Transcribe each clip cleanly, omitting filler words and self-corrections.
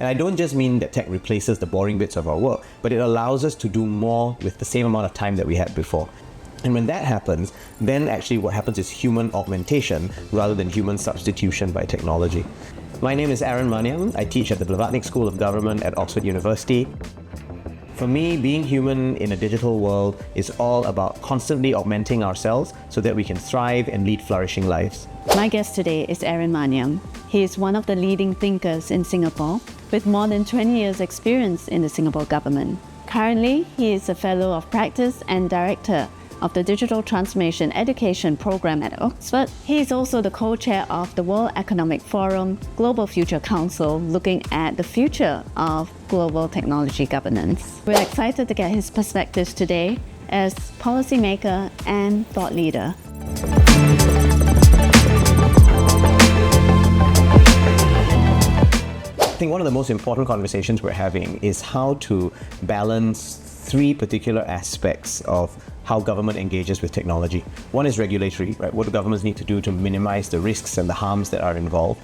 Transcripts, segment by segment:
And I don't just mean that tech replaces the boring bits of our work, but it allows us to do more with the same amount of time that we had before. And when that happens, then actually what happens is human augmentation rather than human substitution by technology. My name is Maniam. I teach at the Blavatnik School of Government at Oxford University. For me, being human in a digital world is all about constantly augmenting ourselves so that we can thrive and lead flourishing lives. My guest today is Maniam. He is one of the leading thinkers in Singapore with more than 20 years' experience in the Singapore government. Currently, he is a Fellow of Practice and Director of the Digital Transformation Education Program at Oxford. He is also the co-chair of the World Economic Forum Global Future Council, looking at the future of global technology governance. We're excited to get his perspectives today as policymaker and thought leader. I think one of the most important conversations we're having is how to balance three particular aspects of how government engages with technology. One is regulatory, right? What do governments need to do to minimize the risks and the harms that are involved?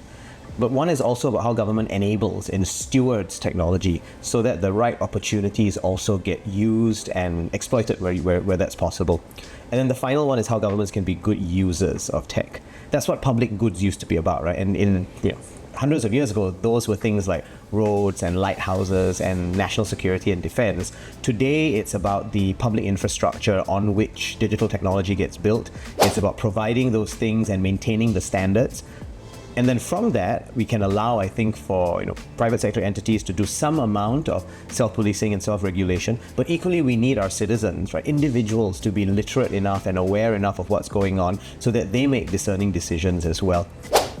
But one is also about how government enables and stewards technology so that the right opportunities also get used and exploited where that's possible. And then the final one is how governments can be good users of tech. That's what public goods used to be about, right? And in hundreds of years ago, those were things like roads and lighthouses and national security and defense. Today, it's about the public infrastructure on which digital technology gets built. It's about providing those things and maintaining the standards. And then from that, we can allow, I think, for private sector entities to do some amount of self-policing and self-regulation. But equally, we need our citizens, right, individuals, to be literate enough and aware enough of what's going on so that they make discerning decisions as well.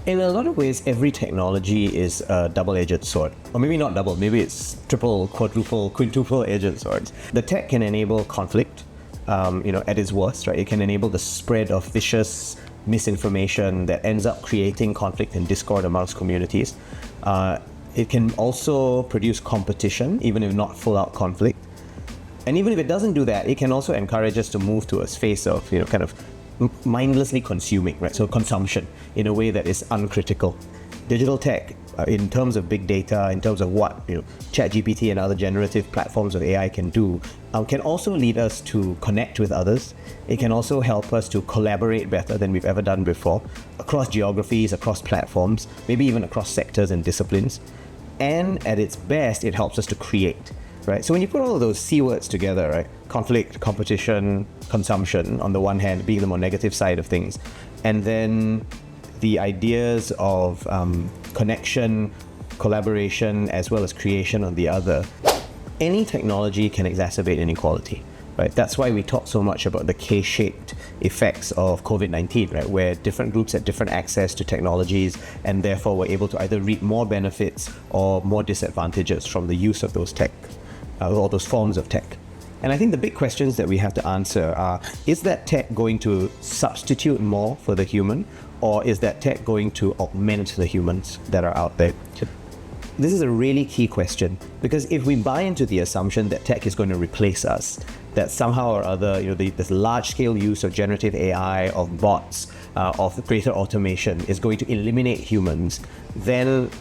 In a lot of ways, every technology is a double-edged sword. Or maybe not double, maybe it's triple, quadruple, quintuple-edged swords. The tech can enable conflict, at its worst, right? It can enable the spread of vicious misinformation that ends up creating conflict and discord amongst communities. It can also produce competition, even if not full-out conflict. And even if it doesn't do that, it can also encourage us to move to a space of, kind of mindlessly consuming, right? So consumption in a way that is uncritical. Digital tech, in terms of big data, in terms of what ChatGPT and other generative platforms of AI can do, can also lead us to connect with others. It can also help us to collaborate better than we've ever done before, across geographies, across platforms, maybe even across sectors and disciplines. And at its best, it helps us to create. Right? So when you put all of those C words together, right? Conflict, competition, consumption on the one hand, being the more negative side of things, and then the ideas of connection, collaboration, as well as creation on the other, any technology can exacerbate inequality. Right? That's why we talk so much about the K-shaped effects of COVID-19, right? Where different groups had different access to technologies and therefore were able to either reap more benefits or more disadvantages from the use of those tech. All those forms of tech. And I think the big questions that we have to answer are, is that tech going to substitute more for the human, or is that tech going to augment the humans that are out there? This is a really key question, because if we buy into the assumption that tech is going to replace us, that somehow or other, this large-scale use of generative AI, of bots, of greater automation is going to eliminate humans, then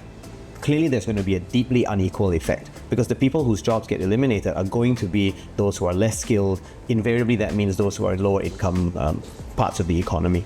clearly there's going to be a deeply unequal effect, because the people whose jobs get eliminated are going to be those who are less skilled. Invariably, that means those who are in lower income parts of the economy.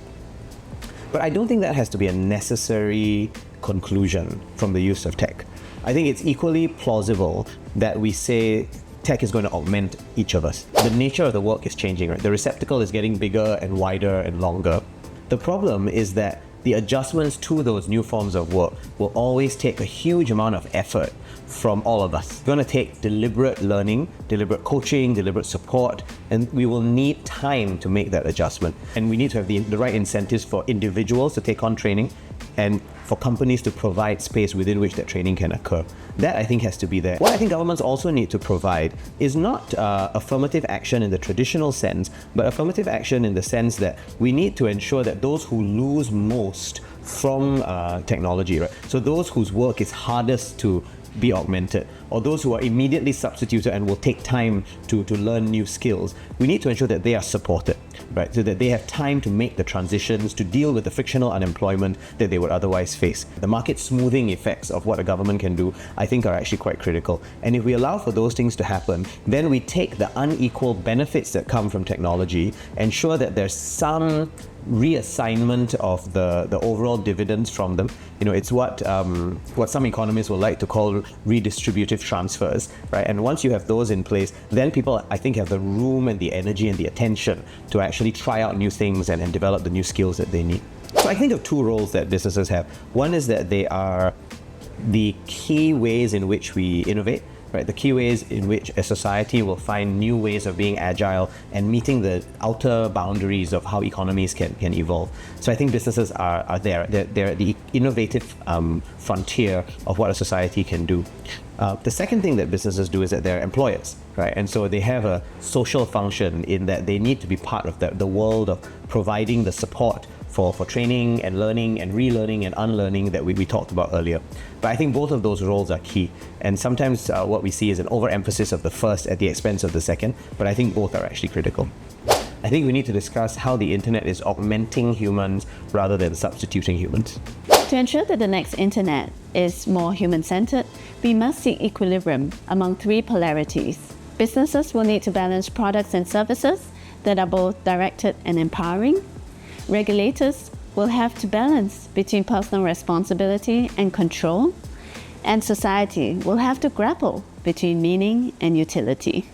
But I don't think that has to be a necessary conclusion from the use of tech. I think it's equally plausible that we say tech is going to augment each of us. The nature of the work is changing, right? The receptacle is getting bigger and wider and longer. The problem is that the adjustments to those new forms of work will always take a huge amount of effort from all of us. It's going to take deliberate learning, deliberate coaching, deliberate support, and we will need time to make that adjustment. And we need to have the right incentives for individuals to take on training and for companies to provide space within which that training can occur. That, I think, has to be there. What I think governments also need to provide is not affirmative action in the traditional sense, but affirmative action in the sense that we need to ensure that those who lose most from technology, right? So those whose work is hardest to be augmented, or those who are immediately substituted and will take time to learn new skills, we need to ensure that they are supported. right? So that they have time to make the transitions, to deal with the frictional unemployment that they would otherwise face. The market smoothing effects of what a government can do, I think, are actually quite critical. And if we allow for those things to happen, then we take the unequal benefits that come from technology, ensure that there's some reassignment of the overall dividends from them. It's what some economists will like to call redistributive transfers, right? And once you have those in place, then people, I think, have the room and the energy and the attention to actually try out new things and develop the new skills that they need. So I think of two roles that businesses have. One is that they are the key ways in which we innovate, right? The key ways in which a society will find new ways of being agile and meeting the outer boundaries of how economies can evolve. So I think businesses are there. They're the innovative frontier of what a society can do. The second thing that businesses do is that they're employers, right? And so they have a social function in that they need to be part of the world of providing the support for training and learning and relearning and unlearning that we talked about earlier. But I think both of those roles are key. And sometimes what we see is an overemphasis of the first at the expense of the second, but I think both are actually critical. I think we need to discuss how the internet is augmenting humans rather than substituting humans. To ensure that the next internet is more human-centered, we must seek equilibrium among three polarities. Businesses will need to balance products and services that are both directed and empowering. Regulators will have to balance between personal responsibility and control, and society will have to grapple between meaning and utility.